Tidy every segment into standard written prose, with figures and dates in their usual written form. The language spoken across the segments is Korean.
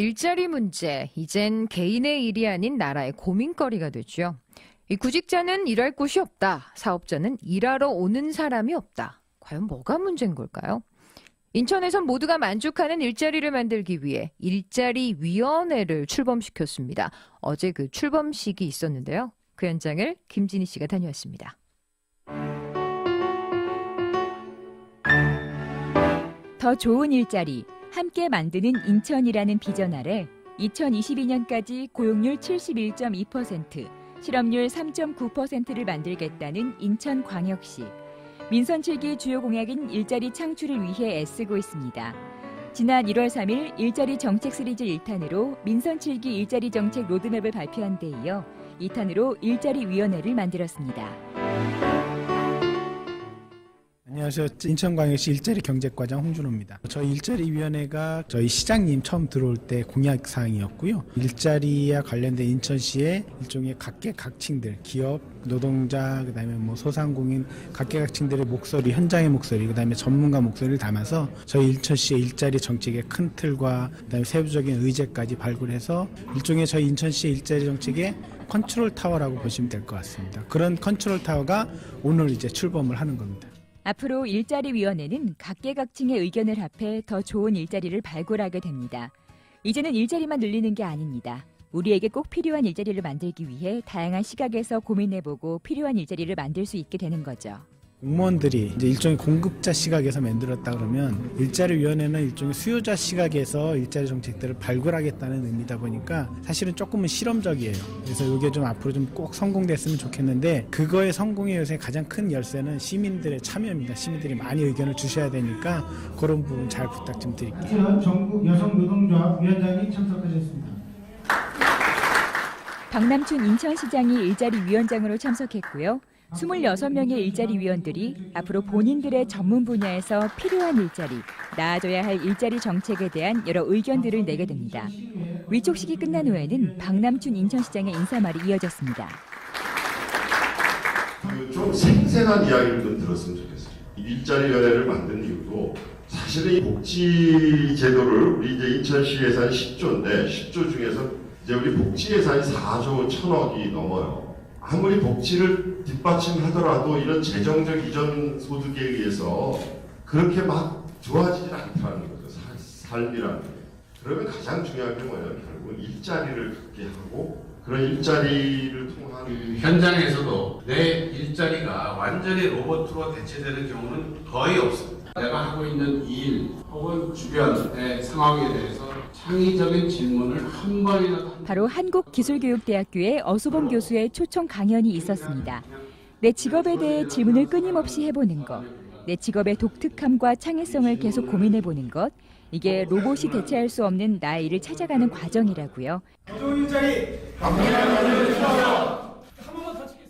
일자리 문제, 이젠 개인의 일이 아닌 나라의 고민거리가 됐죠. 이 구직자는 일할 곳이 없다. 사업자는 일하러 오는 사람이 없다. 과연 뭐가 문제인 걸까요? 인천에선 모두가 만족하는 일자리를 만들기 위해 일자리위원회를 출범시켰습니다. 어제 그 출범식이 있었는데요. 그 현장을 김진희 씨가 다녀왔습니다. 더 좋은 일자리, 함께 만드는 인천이라는 비전 아래 2022년까지 고용률 71.2%, 실업률 3.9%를 만들겠다는 인천광역시. 민선 7기 주요 공약인 일자리 창출을 위해 애쓰고 있습니다. 지난 1월 3일 일자리 정책 시리즈 1탄으로 민선 7기 일자리 정책 로드맵을 발표한 데 이어 2탄으로 일자리위원회를 만들었습니다. 안녕하세요. 인천광역시 일자리경제과장 홍준호입니다. 저희 일자리위원회가 저희 시장님 처음 들어올 때 공약사항이었고요. 일자리와 관련된 인천시의 일종의 각계각층들, 기업, 노동자, 그다음에 소상공인 각계각층들의 목소리, 현장의 목소리, 그다음에 전문가 목소리를 담아서 저희 인천시의 일자리 정책의 큰 틀과 그다음에 세부적인 의제까지 발굴해서 일종의 저희 인천시의 일자리 정책의 컨트롤 타워라고 보시면 될 것 같습니다. 그런 컨트롤 타워가 오늘 이제 출범을 하는 겁니다. 앞으로 일자리위원회는 각계각층의 의견을 합해 더 좋은 일자리를 발굴하게 됩니다. 이제는 일자리만 늘리는 게 아닙니다. 우리에게 꼭 필요한 일자리를 만들기 위해 다양한 시각에서 고민해보고 필요한 일자리를 만들 수 있게 되는 거죠. 공무원들이 이제 일종의 공급자 시각에서 만들었다 그러면 일자리위원회는 일종의 수요자 시각에서 일자리 정책들을 발굴하겠다는 의미다 보니까 사실은 조금은 실험적이에요. 그래서 이게 좀 앞으로 좀 꼭 성공됐으면 좋겠는데 그거의 성공의 요새 가장 큰 열쇠는 시민들의 참여입니다. 시민들이 많이 의견을 주셔야 되니까 그런 부분 잘 부탁 좀 드릴게요. 전국 여성노동조합 위원장이 참석하셨습니다. 박남춘 인천시장이 일자리위원장으로 참석했고요. 26명의 일자리위원들이 앞으로 본인들의 전문 분야에서 필요한 일자리, 나아져야 할 일자리 정책에 대한 여러 의견들을 내게 됩니다. 위촉식이 끝난 후에는 박남춘 인천시장의 인사말이 이어졌습니다. 좀 생생한 이야기를 좀 들었으면 좋겠어요. 일자리위원회를 만든 이유도 사실은 이 복지 제도를 우리 이제 인천시 예산이 10조인데 10조 중에서 이제 우리 복지 예산이 4조 1천억이 넘어요. 아무리 복지를 뒷받침하더라도 이런 재정적 이전 소득에 의해서 그렇게 막 좋아지질 않다는 거죠. 삶이라는 게. 그러면 가장 중요한 게 뭐냐면 결국은 일자리를 갖게 하고 그런 일자리를 통한 현장에서도 내 일자리가 완전히 로봇으로 대체되는 경우는 거의 없습니다. 내가 하고 있는 일 혹은 주변의 상황에 대해서 창의적인 질문을 한 번이라도 바로 한국기술교육대학교의 어수범 교수의 초청 강연이 있었습니다. 내 직업에 대해 질문을 끊임없이 해보는 것, 내 직업의 독특함과 창의성을 계속 고민해보는 것, 이게 로봇이 대체할 수 없는 나의 일을 찾아가는 과정이라고요.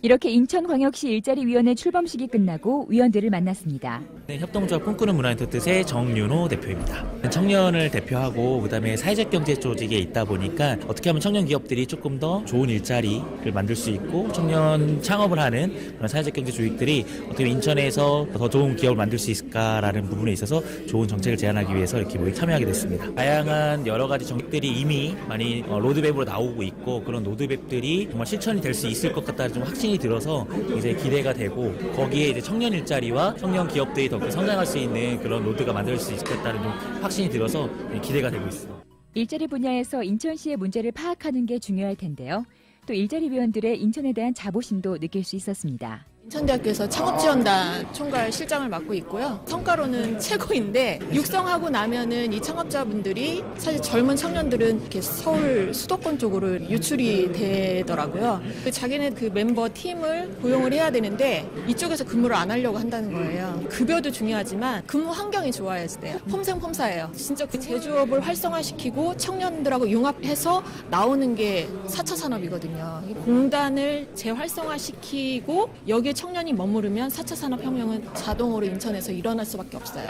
이렇게 인천광역시 일자리위원회 출범식이 끝나고 위원들을 만났습니다. 네, 협동조합 꿈꾸는 문화인터 뜻의 정윤호 대표입니다. 청년을 대표하고 그다음에 사회적 경제 조직에 있다 보니까 어떻게 하면 청년 기업들이 조금 더 좋은 일자리를 만들 수 있고 청년 창업을 하는 그런 사회적 경제 조직들이 어떻게 하면 인천에서 더 좋은 기업을 만들 수 있을까라는 부분에 있어서 좋은 정책을 제안하기 위해서 이렇게 모임 참여하게 됐습니다. 다양한 여러 가지 정책들이 이미 많이 로드맵으로 나오고 있고 그런 로드맵들이 정말 실천이 될 수 있을 것 같다는 좀 확신이 들어서 이제 기대가 되고 거기에 이제 청년 일자리와 청년 기업들이 더 성장할 수 있는 그런 로드가 만들 수 있겠다는 좀 확신이 들어서 기대가 되고 있습니다. 일자리 분야에서 인천시의 문제를 파악하는 게 중요할 텐데요. 또 일자리위원들의 인천에 대한 자부심도 느낄 수 있었습니다. 인천대학교에서 창업지원단 총괄 실장을 맡고 있고요. 성과로는 최고인데 육성하고 나면은 이 창업자분들이 사실 젊은 청년들은 이렇게 서울 수도권 쪽으로 유출이 되더라고요. 자기네 그 멤버 팀을 고용을 해야 되는데 이쪽에서 근무를 안 하려고 한다는 거예요. 급여도 중요하지만 근무 환경이 좋아야 돼요. 폼생폼사예요. 진짜 그 제조업을 활성화시키고 청년들하고 융합해서 나오는 게 4차 산업이거든요. 이 공단을 재활성화시키고 여기에 청년이 머무르면 4차 산업혁명은 자동으로 인천에서 일어날 수밖에 없어요.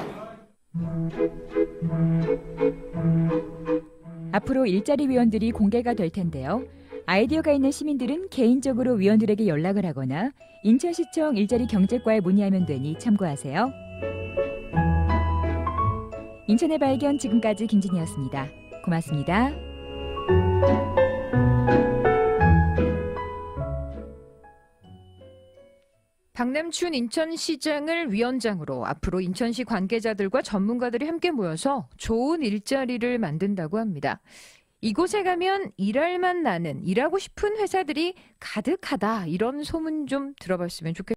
앞으로 일자리위원들이 공개가 될 텐데요. 아이디어가 있는 시민들은 개인적으로 위원들에게 연락을 하거나 인천시청 일자리경제과에 문의하면 되니 참고하세요. 인천의 발견 지금까지 김진희였습니다. 고맙습니다. 박남춘 인천시장을 위원장으로 앞으로 인천시 관계자들과 전문가들이 함께 모여서 좋은 일자리를 만든다고 합니다. 이곳에 가면 일할 맛 나는, 일하고 싶은 회사들이 가득하다, 이런 소문 좀 들어봤으면 좋겠습니다.